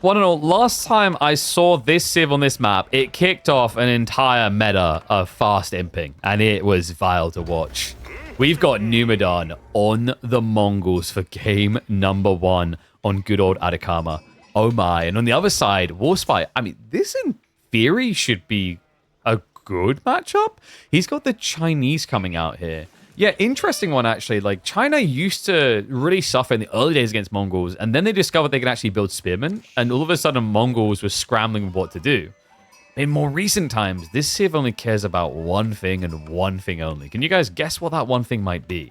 One and all, last time I saw this Civ on this map, it kicked off an entire meta of fast imping, and it was vile to watch. We've got Numidan on the Mongols for game number 1 on good old Atacama. Oh my. And on the other side, Warspite. I mean, this in theory should be a good matchup. He's got the Chinese coming out here. Yeah, interesting one, actually. Like, China used to really suffer in the early days against Mongols, and then they discovered they could actually build spearmen, and all of a sudden, Mongols were scrambling with what to do. In more recent times, this Civ only cares about one thing and one thing only. Can you guys guess what that one thing might be?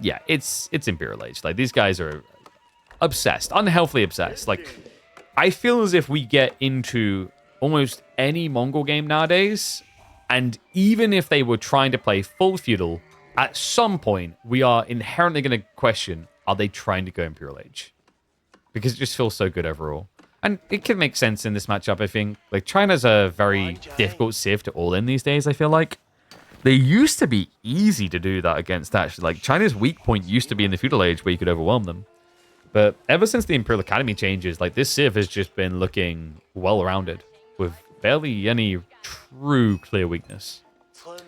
Yeah, it's Imperial Age. Like, these guys are obsessed, unhealthily obsessed. Like, I feel as if we get into almost any Mongol game nowadays, and even if they were trying to play full feudal, at some point, we are inherently going to question, are they trying to go Imperial Age? Because it just feels so good overall. And it can make sense in this matchup, I think. Like, China's a very difficult Civ to all in these days, I feel like. They used to be easy to do that against, actually. Like, China's weak point used to be in the feudal age where you could overwhelm them. But ever since the Imperial Academy changes, like, this Civ has just been looking well-rounded with barely any true clear weakness. If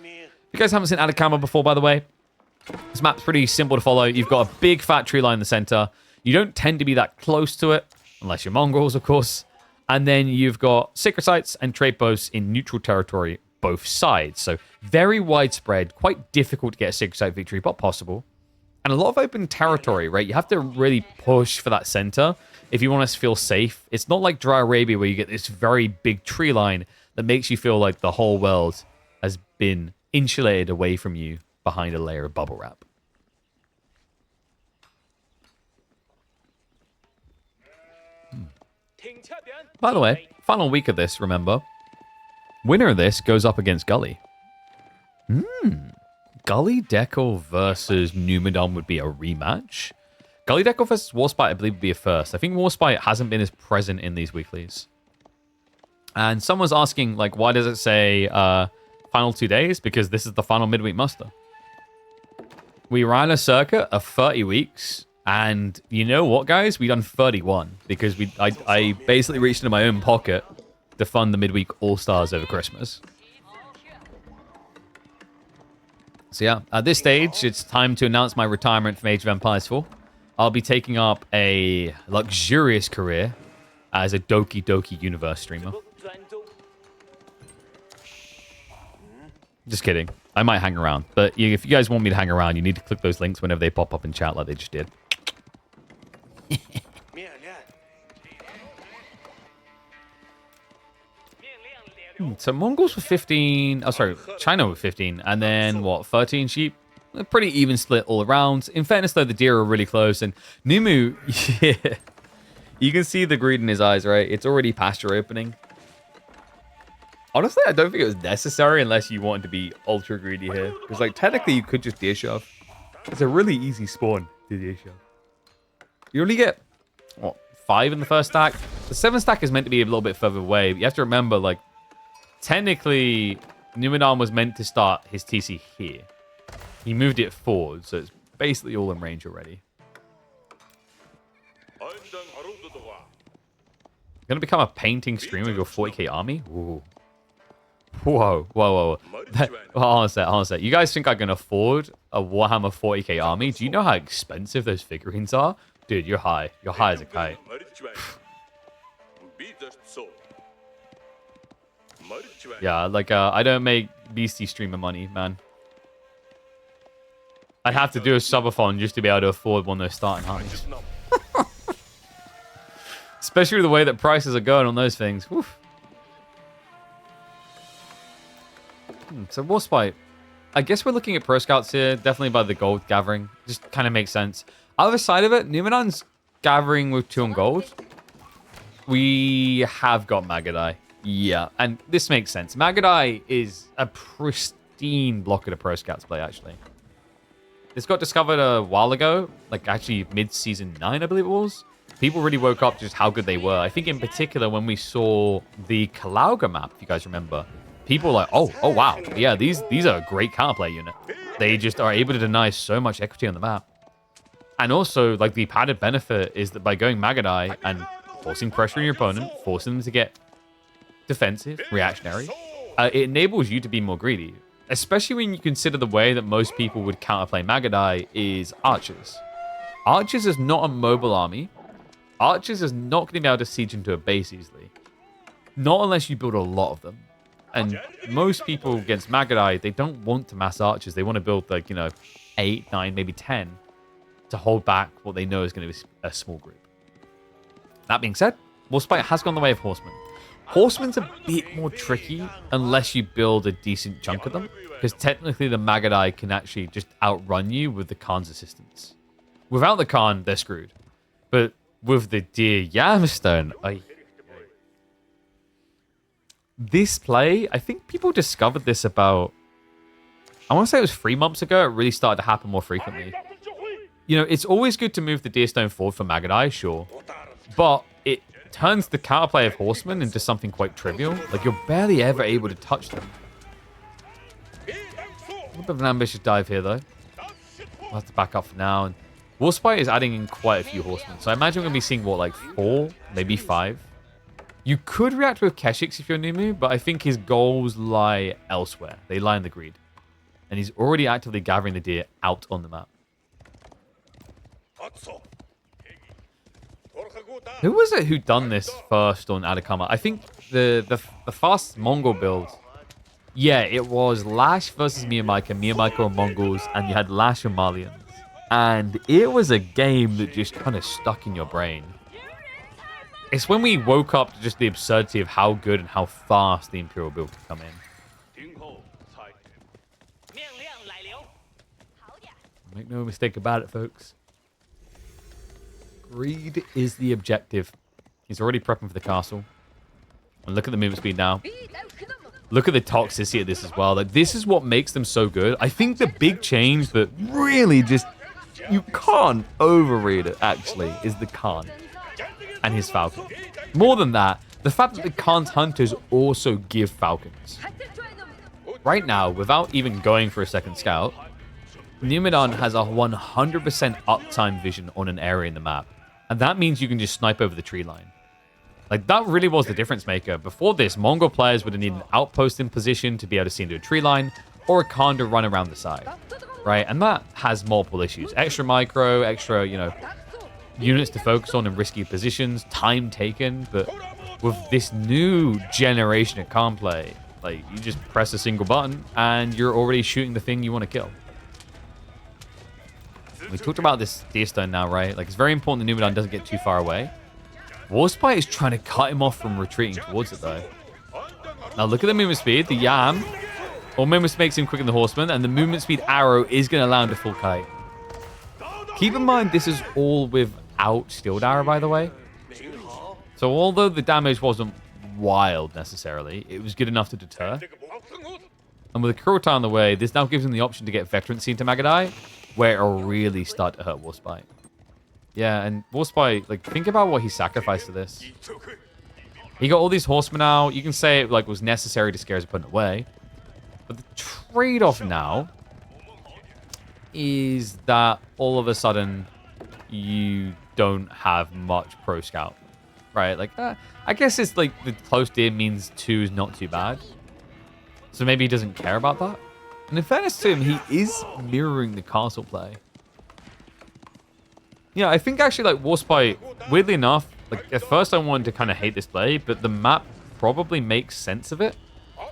you guys haven't seen Atacama before, by the way, this map's pretty simple to follow. You've got a big fat tree line in the center. You don't tend to be that close to it, unless you're Mongols, of course. And then you've got sacred sites and trade posts in neutral territory, both sides. So very widespread, quite difficult to get a sacred site victory, but possible. And a lot of open territory, right? You have to really push for that center if you want to feel safe. It's not like Dry Arabia where you get this very big tree line that makes you feel like the whole world has been insulated away from you behind a layer of bubble wrap. By the way, final week of this, remember? Winner of this goes up against Gully. Gully Deco versus Numidan would be a rematch. Gully Deco versus Warspite, I believe, would be a first. I think Warspite hasn't been as present in these weeklies. And someone's asking, like, why does it say final 2 days? Because this is the final midweek muster. We ran a circuit of 30 weeks. And you know what, guys? We done 31 because I basically reached into my own pocket to fund the midweek All-Stars over Christmas. So yeah, at this stage, it's time to announce my retirement from Age of Empires 4. I'll be taking up a luxurious career as a Doki Doki Universe streamer. Just kidding. I might hang around. But if you guys want me to hang around, you need to click those links whenever they pop up in chat like they just did. So Mongols were 15. Oh, sorry. China were 15. And then, what, 13 sheep? A pretty even split all around. In fairness, though, the deer are really close. And Numu, yeah. You can see the greed in his eyes, right? It's already pasture opening. Honestly, I don't think it was necessary unless you wanted to be ultra greedy here. Because, like, technically, you could just deer shove. It's a really easy spawn to deer shove. You only get, what, 5 in the first stack? The 7 stack is meant to be a little bit further away. But you have to remember, like, technically, Numidan was meant to start his TC here. He moved it forward, so it's basically all in range already. Gonna become a painting streamer with your 40k army? Ooh. Whoa, whoa, whoa. Hold on a sec. You guys think I can afford a Warhammer 40k army? Do you know how expensive those figurines are? Dude, you're high. You're high as a kite. Yeah, like, I don't make Beastie streamer money, man. I'd have to do a subathon just to be able to afford one of those starting armies. Especially the way that prices are going on those things. Woof. So Warspite. I guess we're looking at pro scouts here. Definitely by the gold gathering. Just kind of makes sense. Other side of it, Numidan's gathering with 2 on gold. We have got Magadai. Yeah, and this makes sense. Magadai is a pristine blocker to pro scouts play, actually. This got discovered a while ago, like actually mid-season 9, I believe it was. People really woke up just how good they were. I think in particular when we saw the Kalauga map, if you guys remember, people were like, oh wow, yeah, these are a great counterplay unit. They just are able to deny so much equity on the map. And also, like, the added benefit is that by going Magadai and forcing pressure on your opponent, forcing them to get defensive, reactionary. It enables you to be more greedy, especially when you consider the way that most people would counterplay Magadai is archers. Archers is not a mobile army. Archers is not going to be able to siege into a base easily. Not unless you build a lot of them. And most people against Magadai, they don't want to mass archers. They want to build, like, 8, 9, maybe 10 to hold back what they know is going to be a small group. That being said, Warspite has gone the way of Horsemen. Horsemen's a bit more tricky unless you build a decent chunk of them, because technically the Magadai can actually just outrun you with the Khan's assistance. Without the Khan, they're screwed. But with the Deer Yamstone, this play, I think people discovered this about, I want to say it was 3 months ago. It really started to happen more frequently. It's always good to move the Deerstone forward for Magadai, sure. But it turns the counterplay of Horsemen into something quite trivial. Like, you're barely ever able to touch them. A little bit of an ambitious dive here, though. We'll have to back up for now. And Warspite is adding in quite a few Horsemen. So I imagine we're going to be seeing, what, like 4, maybe 5? You could react with Keshix if you're Numu, but I think his goals lie elsewhere. They lie in the greed. And he's already actively gathering the deer out on the map. Who was it who done this first on Atacama? I think the fast Mongol build. Yeah, it was Lash versus Miyamaika. Miyamaika were Mongols, and you had Lash and Malians. And it was a game that just kind of stuck in your brain. It's when we woke up to just the absurdity of how good and how fast the Imperial build could come in. Make no mistake about it, folks. Greed is the objective. He's already prepping for the castle. And look at the movement speed now. Look at the toxicity of this as well. Like, this is what makes them so good. I think the big change that really just, you can't overread it, actually, is the Khan and his Falcon. More than that, the fact that the Khan's hunters also give Falcons. Right now, without even going for a second scout, Numidan has a 100% uptime vision on an area in the map. And that means you can just snipe over the tree line. Like, that really was the difference maker. Before this, Mongol players would have needed an outpost in position to be able to see into a tree line, or a Khan to run around the side, right? And that has multiple issues. Extra micro, extra, units to focus on in risky positions, time taken. But with this new generation of Khan play, like, you just press a single button, and you're already shooting the thing you want to kill. We talked about this Deerstone now, right? Like, it's very important that Numidan doesn't get too far away. Warspite is trying to cut him off from retreating towards it, though. Now, look at the movement speed. The Yam, or movement makes him quicker than the Horseman, and the movement speed arrow is going to allow him to full kite. Keep in mind, this is all without Steeled Arrow, by the way. So, although the damage wasn't wild, necessarily, it was good enough to deter. And with a Kurota on the way, this now gives him the option to get Veterancy into Magadai, where it'll really start to hurt Warspite. Yeah, and Warspite, like, think about what he sacrificed to this. He got all these horsemen out. You can say it, like, was necessary to scare his opponent away. But the trade-off now is that all of a sudden you don't have much pro scout, right? Like, I guess it's like the close deer means 2 is not too bad. So maybe he doesn't care about that. And in fairness to him, he is mirroring the castle play. Yeah, I think actually, like, Warspite, weirdly enough, like, at first I wanted to kind of hate this play, but the map probably makes sense of it.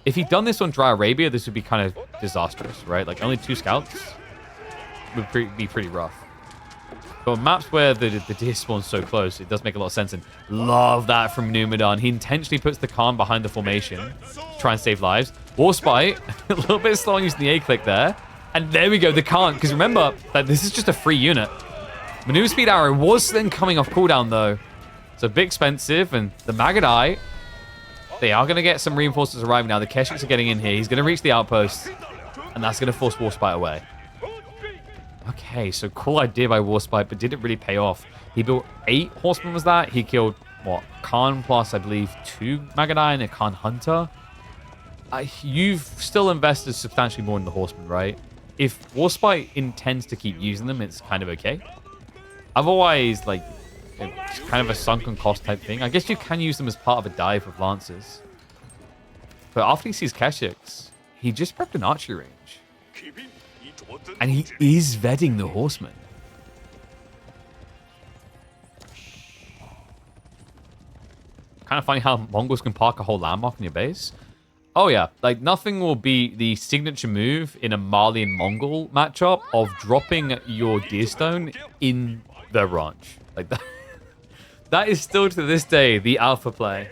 If he'd done this on Dry Arabia, this would be kind of disastrous, right? Like, only 2 scouts would be pretty rough. But on maps where the deer spawn's so close, it does make a lot of sense. And love that from Numidan. He intentionally puts the Khan behind the formation to try and save lives. Warspite, a little bit slow on using the A-click there. And there we go, the Khan. Because remember, that this is just a free unit. Maneuver Speed Arrow was then coming off cooldown, though. So a bit expensive. And the Magadai, they are going to get some reinforcements arriving now. The Keshiks are getting in here. He's going to reach the outpost. And that's going to force Warspite away. Okay, so cool idea by Warspite, but did it really pay off? He built 8 horsemen, was that? He killed, what, Khan plus, I believe, 2 Magadai and a Khan Hunter? You've still invested substantially more in the horsemen, right? If Warspite intends to keep using them, it's kind of okay. Otherwise, like, It's kind of a sunken cost type thing. I guess you can use them as part of a dive with lances. But after he sees Keshiks, he just prepped an archery range. And he is vetting the horseman. Kind of funny how Mongols can park a whole landmark in your base. Oh yeah, like nothing will beat the signature move in a Malian Mongol matchup of dropping your deerstone in the ranch. Like that, that is still to this day the alpha play.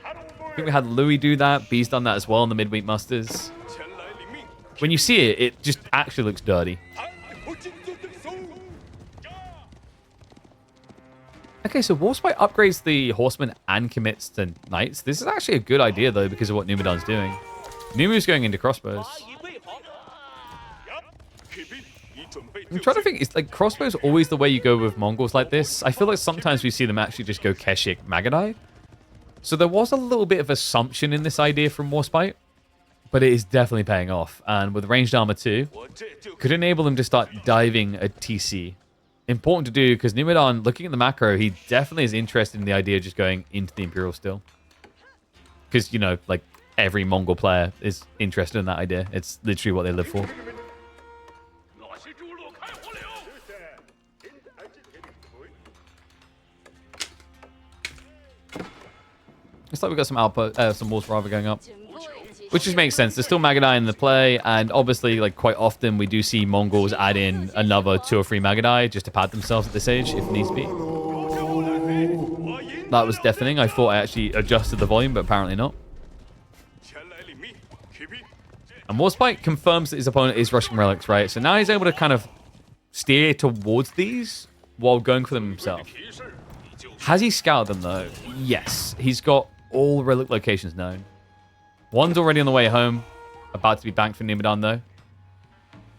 I think we had Louis do that. B's done that as well in the midweek musters. When you see it, it just actually looks dirty. Okay, so Warspite upgrades the horseman and commits to knights. This is actually a good idea, though, because of what Numidan's doing. Numu's going into crossbows. I'm trying to think, is like crossbows always the way you go with Mongols like this? I feel like sometimes we see them actually just go Keshik Magadai. So there was a little bit of assumption in this idea from Warspite, but it is definitely paying off. And with ranged armor too, could enable them to start diving a TC. Important to do because Numidan, looking at the macro, he definitely is interested in the idea of just going into the Imperial still. Because, you know, like every Mongol player is interested in that idea. It's literally what they live for. Looks like we've got some output, some walls rather going up. Which just makes sense. There's still Magadai in the play, and obviously, like, quite often we do see Mongols add in another 2 or 3 Magadai just to pad themselves at this age, if needs be. That was deafening. I thought I actually adjusted the volume, but apparently not. And Warspite confirms that his opponent is rushing relics, right? So now he's able to kind of steer towards these while going for them himself. Has he scouted them, though? Yes. He's got all relic locations known. One's already on the way home. About to be banked for Numidan, though. And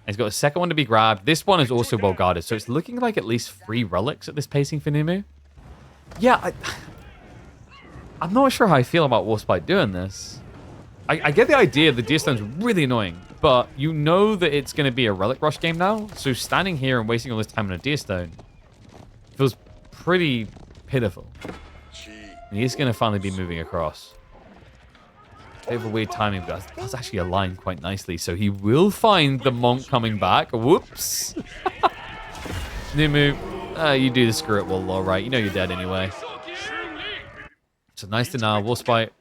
he's got a second one to be grabbed. This one is also well guarded, so it's looking like at least 3 relics at this pacing for Numu. Yeah, I'm not sure how I feel about Warspite doing this. I get the idea the Deerstone's really annoying, but you know that it's going to be a relic rush game now, so standing here and wasting all this time on a Deerstone feels pretty pitiful. And he's going to finally be moving across. Bit of a weird timing, but that's actually aligned quite nicely. So he will find the monk coming back. Whoops. Numu, you do the screw it wall, all right. You know you're dead anyway. So nice to know. Warspite,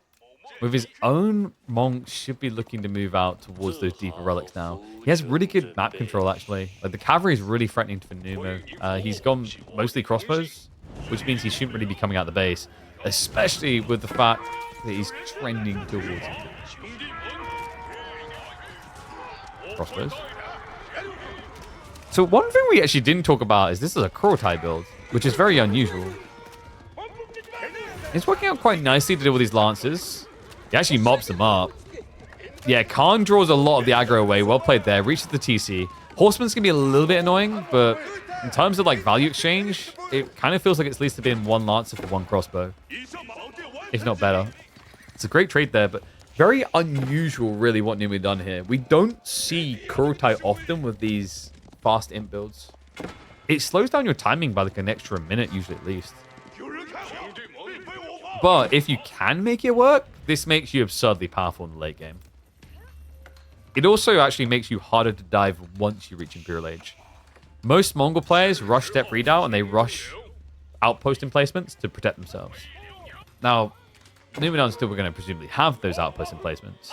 with his own monk, should be looking to move out towards those deeper relics now. He has really good map control, actually. Like, the cavalry is really threatening for Numu. He's gone mostly crossbows, which means he shouldn't really be coming out the base, especially with the fact that he's trending towards it. Crossbows. So one thing we actually didn't talk about is this is a Kurultai build, which is very unusual. It's working out quite nicely to deal with these lances. He actually mobs them up. Yeah, Khan draws a lot of the aggro away. Well played there. Reaches the TC. Horseman's going to be a little bit annoying, but in terms of like value exchange, it kind of feels like it's at least been 1 lancer for 1 crossbow. If not better. It's a great trade there, but very unusual, really, what Numi done here. We don't see Kurultai often with these fast imp builds. It slows down your timing by like an extra minute, usually at least. But if you can make it work, this makes you absurdly powerful in the late game. It also actually makes you harder to dive once you reach Imperial Age. Most Mongol players rush step redoubt and they rush outpost emplacements to protect themselves. Now, Numidan's still going to presumably have those outpost emplacements,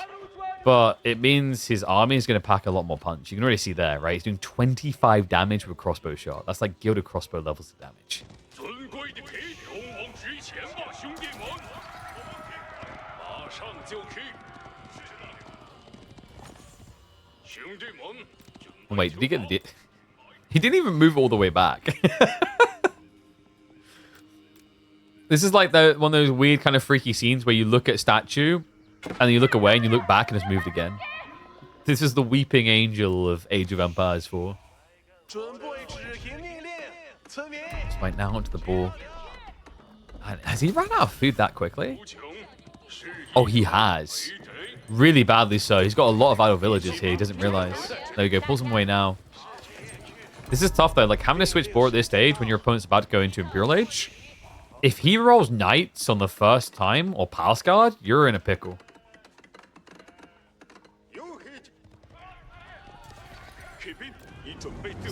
but it means his army is going to pack a lot more punch. You can already see there, right? He's doing 25 damage with a crossbow shot. That's like gilded crossbow levels of damage. Oh, wait, did he get the... He didn't even move all the way back. This is like one of those weird kind of freaky scenes where you look at a statue and you look away and you look back and it's moved again. This is the weeping angel of Age of Empires 4. Right now onto the ball. Has he run out of food that quickly? Oh, he has. Really badly so. He's got a lot of idle villagers here. He doesn't realize. There we go. Pulls them away now. This is tough, though. Like, having to switch board at this stage when your opponent's about to go into Imperial Age If he rolls knights on the first time, or palace guard, you're in a pickle.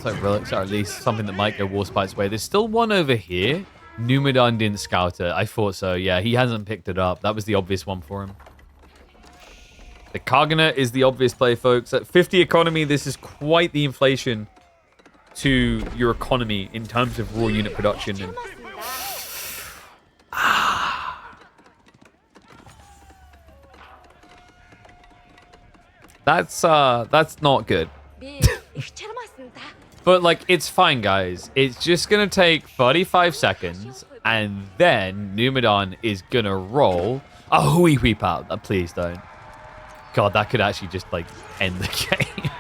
So relics are at least something that might go Warspite's way. There's still one over here. Numidan didn't scout it. I thought so. Yeah, he hasn't picked it up. That was the obvious one for him. The Khaganate is the obvious play, folks. At 50 economy, this is quite the inflation to your economy in terms of raw unit production. And that's not good. But, like, it's fine, guys. It's just going to take 35 seconds, and then Numidan is going to roll a Hui Hui Pao. Please don't. God, that could actually just, like, end the game.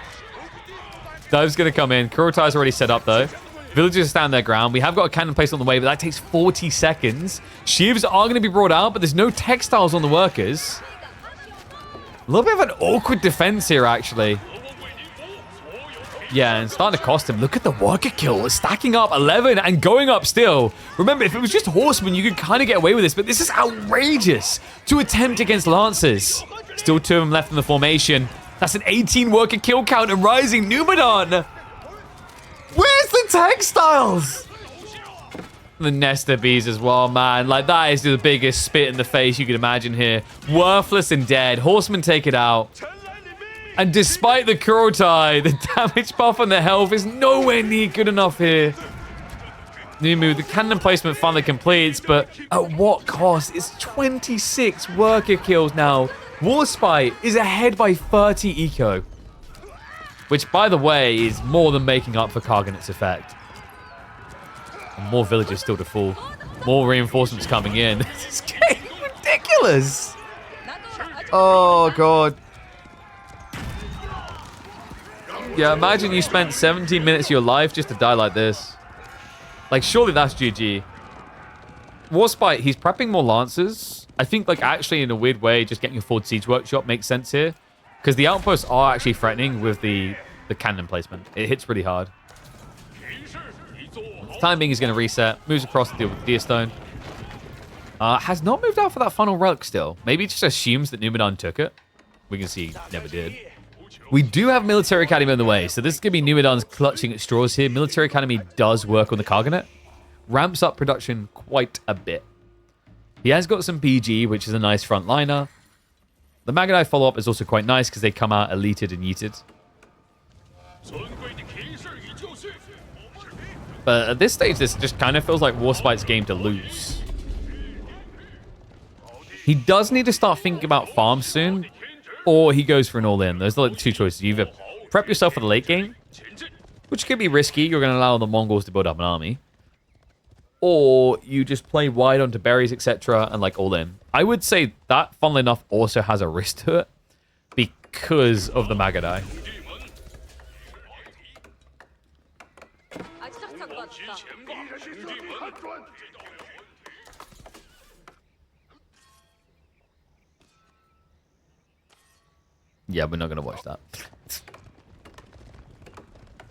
Dive's going to come in. Kurotai's already set up, though. Villagers stand their ground. We have got a cannon placed on the way, but that takes 40 seconds. Sheaves are going to be brought out, but there's no textiles on the workers. A little bit of an awkward defense here, actually. Yeah, and starting to cost him. Look at the worker kill. Stacking up 11 and going up still. Remember, if it was just horsemen, you could kind of get away with this, but this is outrageous to attempt against lancers. Still 2 of them left in the formation. That's an 18 worker kill count and rising. Numidan. Where's the textiles? The Nesta bees as well, man. Like, that is the biggest spit in the face you could imagine here. Worthless and dead. Horsemen take it out. And despite the Kurotai, the damage buff and the health is nowhere near good enough here. Numu, the cannon placement finally completes, but at what cost? It's 26 worker kills now. Warspite is ahead by 30 eco. Which, by the way, is more than making up for Khaganate's effect. And more villagers still to fall. More reinforcements coming in. This is getting ridiculous. Oh, God. Yeah, imagine you spent 17 minutes of your life just to die like this. Like, surely that's GG. Warspite, he's prepping more lancers. I think, like, actually, in a weird way, just getting a forward siege workshop makes sense here. Because the outposts are actually threatening with the cannon placement. It hits really hard. The time being, he's going to reset. Moves across to deal with the Deerstone. Has not moved out for that final relic still. Maybe just assumes that Numidan took it. We can see he never did. We do have Military Academy on the way, so this is going to be Numidan's clutching at straws here. Military Academy does work on the Khaganate. Ramps up production quite a bit. He has got some PG, which is a nice frontliner. The Magadai follow-up is also quite nice because they come out eleted and yeeted. But at this stage, this just kind of feels like Warspite's game to lose. He does need to start thinking about farms soon, or he goes for an all-in. Those are like the two choices. You either prep yourself for the late game, which could be risky. You're going to allow the Mongols to build up an army. Or you just play wide onto berries, etc., and like all in. I would say that, funnily enough, also has a risk to it because of the Magadai. Yeah, we're not going to watch that.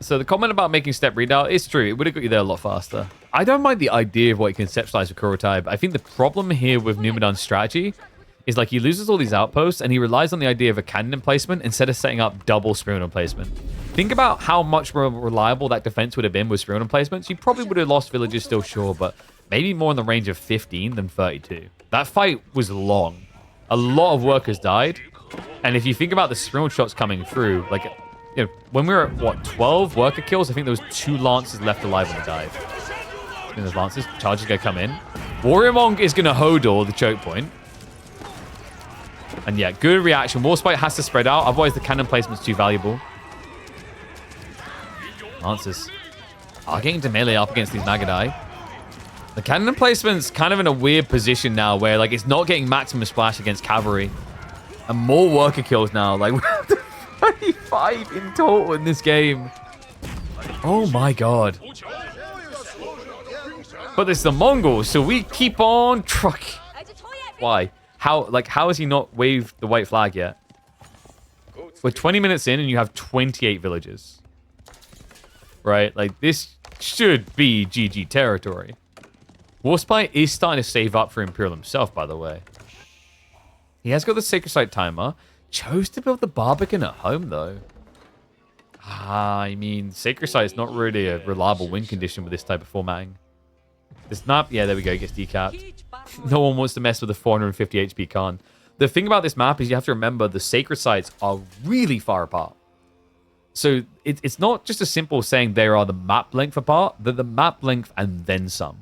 So the comment about making step readout is true. It would have got you there a lot faster. I don't mind the idea of what you conceptualize with Kurotai, but I think the problem here with Numidan's strategy is like he loses all these outposts and he relies on the idea of a cannon emplacement instead of setting up double spearman emplacement. Think about how much more reliable that defense would have been with spearman emplacements. You probably would have lost villages still, sure, but maybe more in the range of 15 than 32. That fight was long. A lot of workers died. And if you think about the spearman shots coming through, like, you know, when we were at, what, 12 worker kills, I think there was 2 lancers left alive on the dive. And those lancers, charges going to come in. Warrior Monk is going to Hodor the choke point. And yeah, good reaction. Warspite has to spread out, otherwise the cannon placement's too valuable. Lancers are getting to melee up against these Magadai. The cannon placement's kind of in a weird position now where, like, it's not getting maximum splash against cavalry. And more worker kills now. Like, we're up to 35 in total in this game. Oh my god. But it's the Mongols, so we keep on trucking. Why? How has he not waved the white flag yet? We're 20 minutes in and you have 28 villages. Right? Like, this should be GG territory. Warspite is starting to save up for Imperial himself, by the way. He has got the Sacred Site timer. Chose to build the Barbican at home, though. I mean, Sacred Site is not really a reliable win condition with this type of formatting. This map, yeah, there we go, gets decapped. No one wants to mess with the 450 HP Khan. The thing about this map is you have to remember the Sacred Sites are really far apart. So it's not just a simple saying they are the map length apart. They're the map length and then some.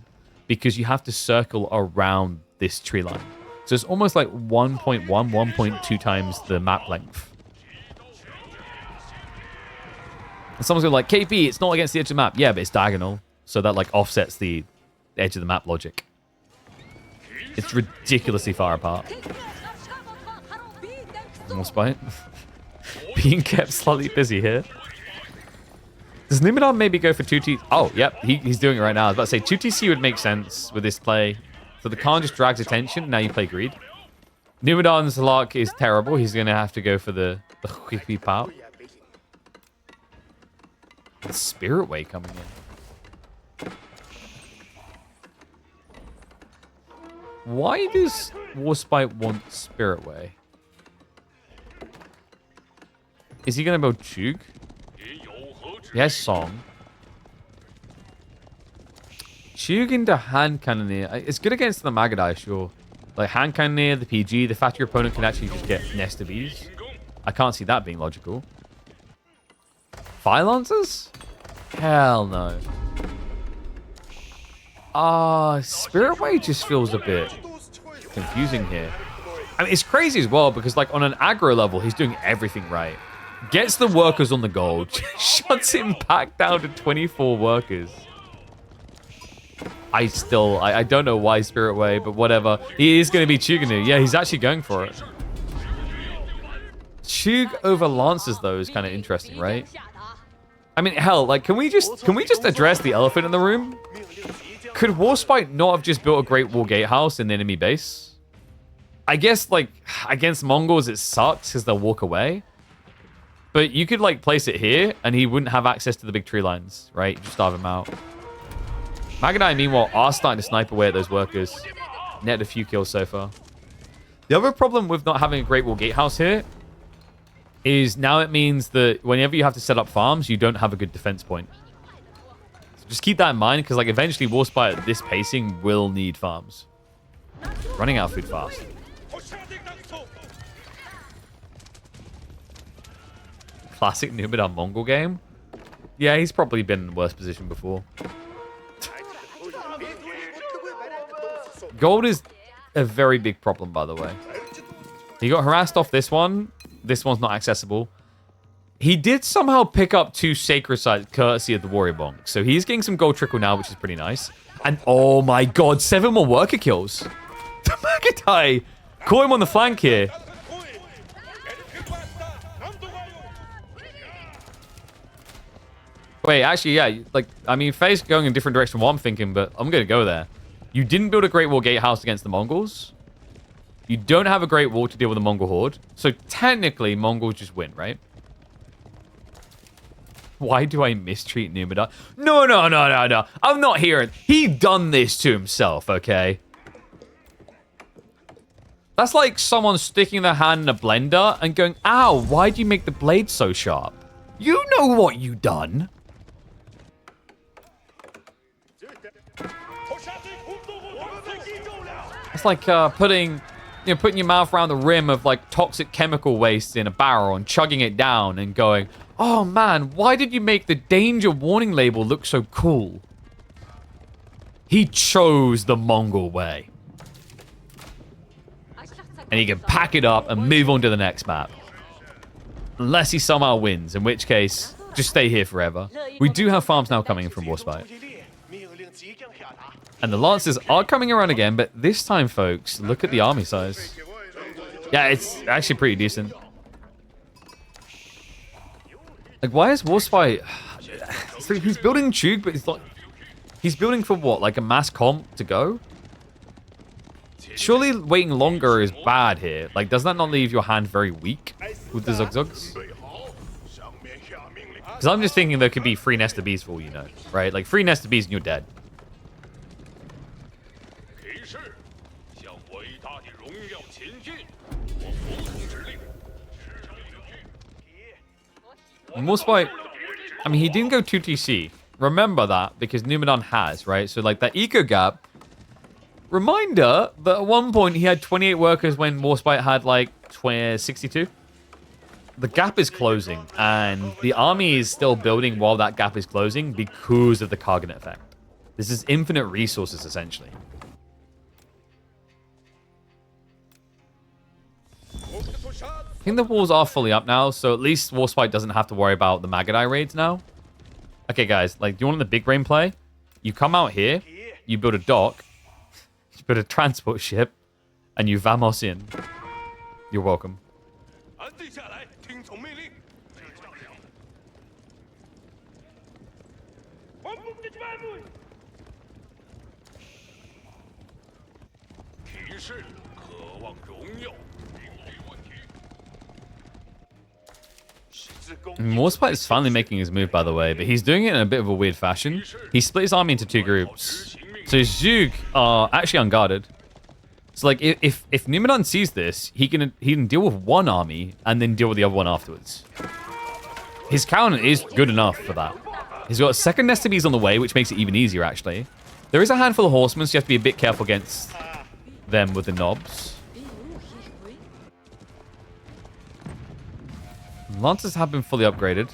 Because you have to circle around this tree line. So it's almost like 1.1, 1.2 times the map length. And someone's going to like, KP, it's not against the edge of the map. Yeah, but it's diagonal. So that like offsets the edge of the map logic. It's ridiculously far apart. Warspite. Being kept slightly busy here. Does Numenor maybe go for 2T? Oh, yep, he's doing it right now. I was about to say 2TC would make sense with this play. So the Khan just drags attention. Now you play greed. Numenon's luck is terrible. He's going to have to go for the whippy pout. The Spirit Way coming in. Why does Warspite want Spirit Way? Is he going to build Chug? He has Song. Chug into Hand Cannoneer. It's good against the Magadai, sure. Like Hand Cannoneer, the PG, the fact your opponent can actually just get Nest of Bees. I can't see that being logical. Fire Lancers? Hell no. Spirit Way just feels a bit confusing here. I mean, it's crazy as well because like on an aggro level, he's doing everything right. Gets the workers on the gold. Shuts him back down to 24 workers. I don't know why Spirit Way, but whatever. He is going to be Chuganu. Yeah, he's actually going for it. Chug over Lancers, though, is kind of interesting, right? I mean, hell, like, can we just address the elephant in the room? Could Warspite not have just built a Great Wall Gatehouse in the enemy base? I guess, like, against Mongols, it sucks because they'll walk away. But you could, like, place it here, and he wouldn't have access to the big tree lines, right? Just starve him out. Magadai, meanwhile, are starting to snipe away at those workers. Net a few kills so far. The other problem with not having a Great Wall Gatehouse here is now it means that whenever you have to set up farms, you don't have a good defense point. So just keep that in mind, because, like, eventually Warspite at this pacing will need farms. Running out of food fast. Classic Numenor Mongol game. Yeah, he's probably been in a worse position before. Gold is a very big problem, by the way. He got harassed off this one. This one's not accessible. He did somehow pick up 2 Sacred Sites courtesy of the Warrior Bonk. So he's getting some gold trickle now, which is pretty nice. And oh my god, 7 more worker kills. The Magadai caught him on the flank here. Wait, actually, yeah. Like, I mean, Faye's going in a different direction from what I'm thinking, but I'm going to go there. You didn't build a Great Wall Gatehouse against the Mongols. You don't have a Great Wall to deal with the Mongol Horde. So technically, Mongols just win, right? Why do I mistreat Numenor? No. I'm not hearing. He done this to himself, okay? That's like someone sticking their hand in a blender and going, ow, why'd you make the blade so sharp? You know what you done. It's like putting your mouth around the rim of like toxic chemical waste in a barrel and chugging it down and going, oh man, why did you make the danger warning label look so cool? He chose the Mongol way. And he can pack it up and move on to the next map. Unless he somehow wins, in which case, just stay here forever. We do have farms now coming in from Warspite. And the Lancers are coming around again, but this time, folks, look at the army size. Yeah, it's actually pretty decent. Like, why is Warspite... He's building Chug, but he's building for what? Like a mass comp to go? Surely waiting longer is bad here. Like, does that not leave your hand very weak with the Zugzugs? Because I'm just thinking there could be free Nest of Bees for all you know, right? Like, free Nest of Bees and you're dead. And Warspite, I mean, he didn't go 2TC. Remember that, because Numenor has, right? So, like, that eco gap. Reminder that at one point he had 28 workers when Warspite had, like, 62. The gap is closing, and the army is still building while that gap is closing because of the Khaganate effect. This is infinite resources, essentially. I think the walls are fully up now, so at least Warspite doesn't have to worry about the Magadai raids now. Okay, guys, like, do you want the big brain play? You come out here, you build a dock, you build a transport ship, and you vamos in. You're welcome. Warspite is finally making his move, by the way, but he's doing it in a bit of a weird fashion. He split his army into 2 groups. So Zug are actually unguarded. So, like, if Numenor sees this, he can deal with one army and then deal with the other one afterwards. His counter is good enough for that. He's got a second nest of bees on the way, which makes it even easier, actually. There is a handful of horsemen, so you have to be a bit careful against them with the knobs. Lancers have been fully upgraded.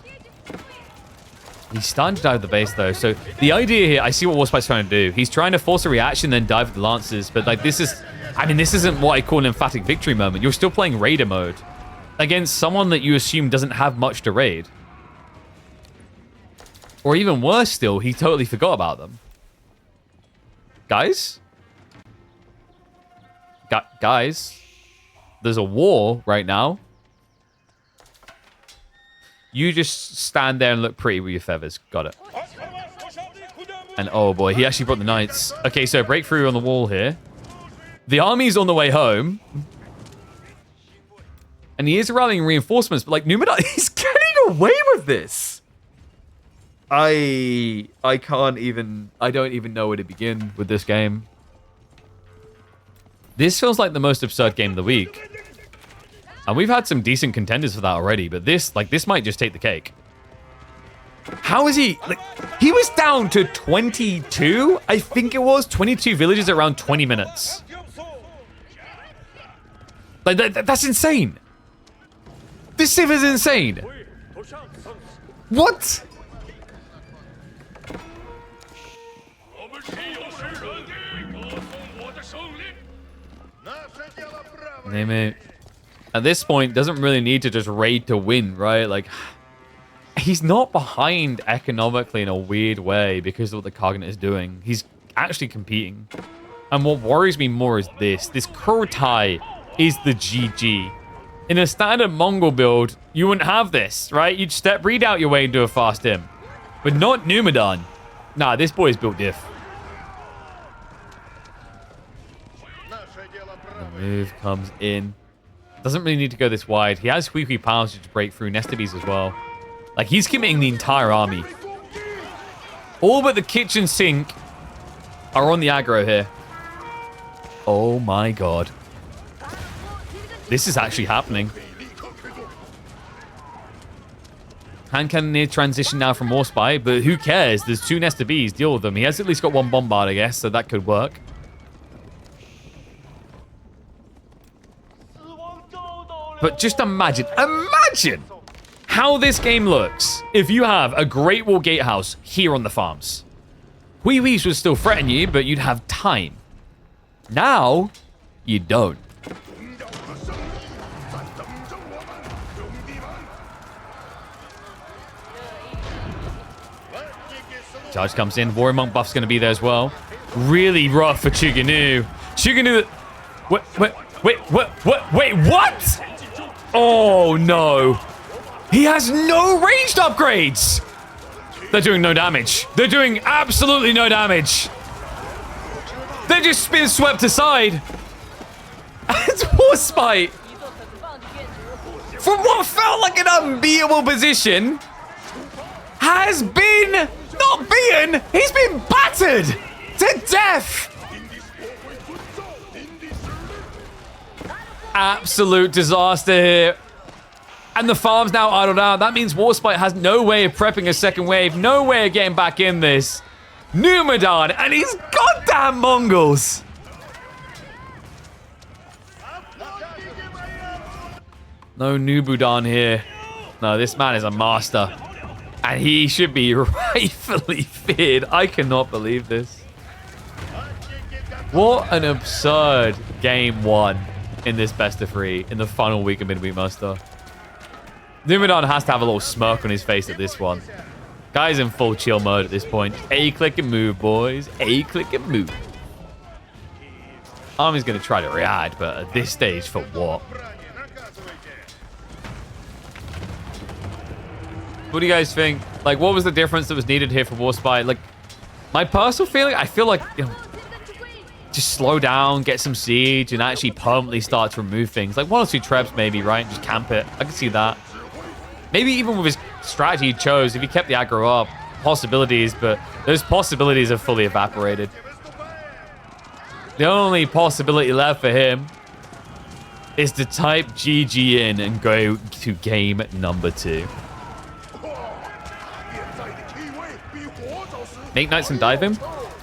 He's starting to dive the base, though. So the idea here, I see what Warspite's trying to do. He's trying to force a reaction, then dive the Lancers. But, like, this is... I mean, this isn't what I call an emphatic victory moment. You're still playing raider mode against someone that you assume doesn't have much to raid. Or even worse still, he totally forgot about them. Guys? Guys? There's a war right now. You just stand there and look pretty with your feathers. Got it. And oh boy, he actually brought the knights. Okay, so breakthrough on the wall here. The army's on the way home. And he is rallying reinforcements, but like Numenor, he's getting away with this. I don't even know where to begin with this game. This feels like the most absurd game of the week. And we've had some decent contenders for that already, but this might just take the cake. How is he? Like, he was down to 22, I think it was. 22 villages around 20 minutes. Like, that's insane. This civ is insane. What? Name it. At this point, doesn't really need to just raid to win, right? Like, he's not behind economically in a weird way because of what the Khaganate is doing. He's actually competing. And what worries me more is this. This Kurtai is the GG. In a standard Mongol build, you wouldn't have this, right? You'd step read out your way into a fast him. But not Numenor. Nah, this boy's built diff. The move comes in. Doesn't really need to go this wide. He has Squeaky Powers to break through Nestabes as well. Like, he's committing the entire army. All but the kitchen sink are on the aggro here. Oh my god. This is actually happening. Hand Cannoneer transition now from Warspite, but who cares? There's 2 Nestabes. Deal with them. He has at least got 1 bombard, I guess, so that could work. But just imagine how this game looks if you have a Great Wall Gatehouse here on the farms. Huihuis would still threaten you, but you'd have time. Now, you don't. Charge comes in. Warrior Monk buff's going to be there as well. Really rough for Chuganu. Chuganu... Wait, what? Oh, no. He has no ranged upgrades. They're doing no damage. They're doing absolutely no damage. They're just been swept aside. It's Warspite. From what felt like an unbeatable position, has been not beaten. He's been battered to death. absolute disaster here. And the farm's now idled out. That means Warspite has no way of prepping a second wave. No way of getting back in this. Numadon and his goddamn Mongols. No Nubudan here. No, this man is a master. And he should be rightfully feared. I cannot believe this. What an absurd game one in this best of 3 in the final week of Midweek Muster. Numadon has to have a little smirk on his face at this one. Guy's in full chill mode at this point. A-click and move, boys. A-click and move. Army's going to try to react, but at this stage, for what? What do you guys think? Like, what was the difference that was needed here for Warspite? Like, my personal feeling, I feel like, you know, just slow down, get some siege, and actually permanently start to remove things. Like 1 or 2 trebs maybe, right? And just camp it. I can see that. Maybe even with his strategy he chose, if he kept the aggro up, possibilities, but those possibilities have fully evaporated. The only possibility left for him is to type GG in and go to game number 2. Make knights and dive him?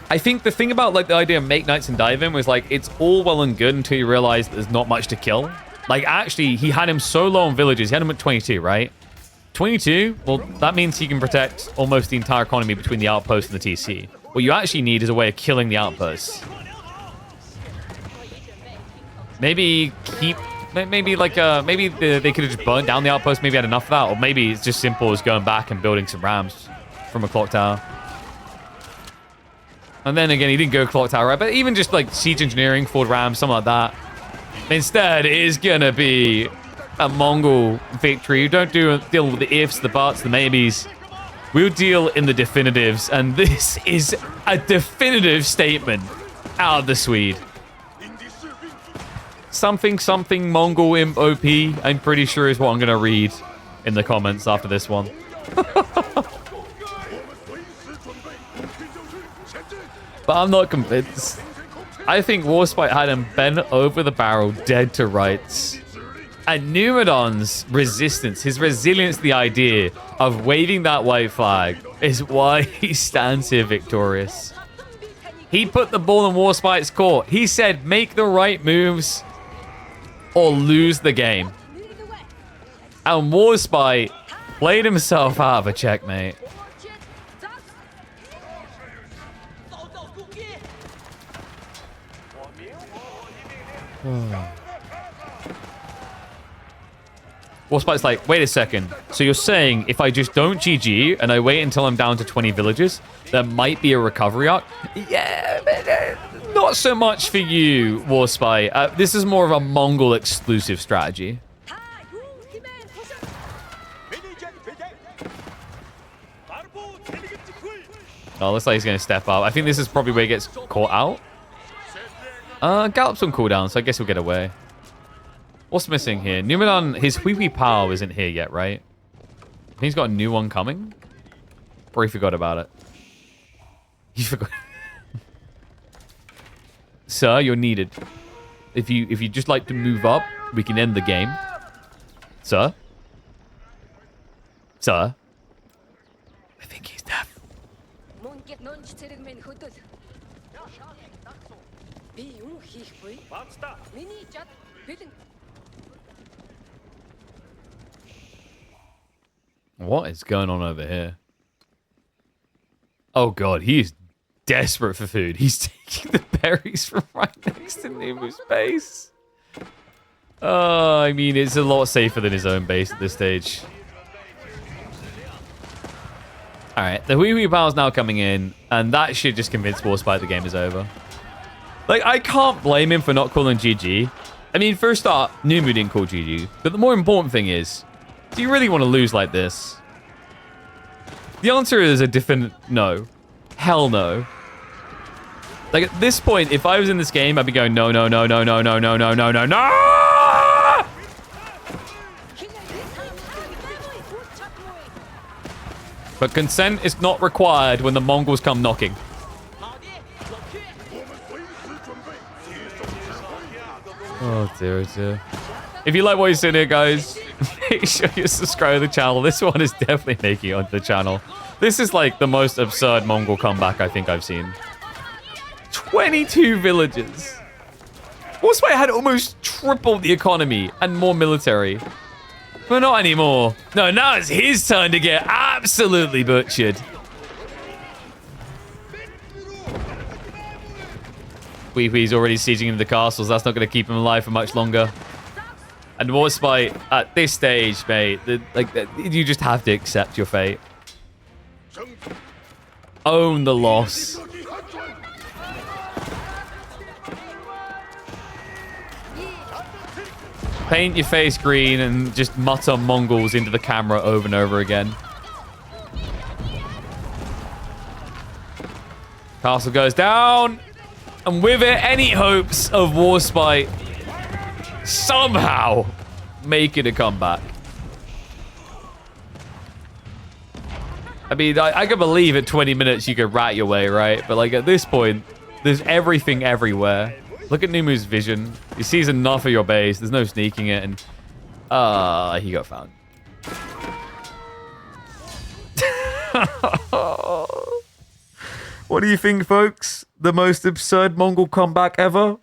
I think the thing about like the idea of make knights and dive him was like, it's all well and good until you realize there's not much to kill. Like actually, he had him so low on villages. He had him at 22, right? 22, well, that means he can protect almost the entire economy between the outpost and the TC. What you actually need is a way of killing the outposts. Maybe keep, maybe like, maybe they could have just burned down the outpost, maybe had enough of that, or maybe it's just simple as going back and building some rams from a clock tower. And then again, he didn't go clock tower, right? But even just like siege engineering, forward rams, something like that. Instead, it is gonna be a Mongol victory. You don't deal with the ifs, the buts, the maybes. We'll deal in the definitives, and this is a definitive statement out of the Swede. Something Mongol imp OP, I'm pretty sure is what I'm gonna read in the comments after this one. But I'm not convinced. I think Warspite had him bent over the barrel, dead to rights. And Numadon's resistance, his resilience to the idea of waving that white flag is why he stands here victorious. He put the ball in Warspite's court. He said, make the right moves or lose the game. And Warspite played himself out of a checkmate. Warspite's like, wait a second. So you're saying if I just don't GG and I wait until I'm down to 20 villages, there might be a recovery arc? Yeah, but, not so much for you, Warspite. This is more of a Mongol exclusive strategy. Oh, looks like he's going to step up. I think this is probably where he gets caught out. Gallop's on cooldown, so I guess he'll get away. What's missing here? Numadon, his Hui Power isn't here yet, right? He's got a new one coming? Or he forgot about it? He forgot. Sir, you're needed. If you just like to move up, we can end the game. Sir? Sir? I think he's deaf. What is going on over here? Oh god, he's desperate for food. He's taking the berries from right next to Numu's base. I mean, it's a lot safer than his own base at this stage. Alright, the Hui Power is now coming in, and that should just convince Warspite the game is over. Like, I can't blame him for not calling GG. I mean, first start, Numu didn't call GG. But the more important thing is, do you really want to lose like this? The answer is a definite no. Hell no. Like, at this point, if I was in this game, I'd be going, no, no, no, no, no, no, no, no, no, no, no! But consent is not required when the Mongols come knocking. Oh dear, oh dear. If you like what you're seeing here, guys, make sure you subscribe to the channel. This one is definitely making it onto the channel. This is like the most absurd Mongol comeback I think I've seen. 22 villages. Warspite had almost triple the economy and more military. But not anymore. No, now it's his turn to get absolutely butchered. Wee's already sieging into the castles. That's not going to keep him alive for much longer. And Warspite, at this stage, mate, you just have to accept your fate. Own the loss. Paint your face green and just mutter Mongols into the camera over and over again. Castle goes down. And with it, any hopes of Warspite somehow making a comeback. I mean, I can believe at 20 minutes you could rat your way, right? But like at this point, there's everything everywhere. Look at Numu's vision. He sees enough of your base. There's no sneaking it. And he got found. What do you think, folks? The most absurd Mongol comeback ever?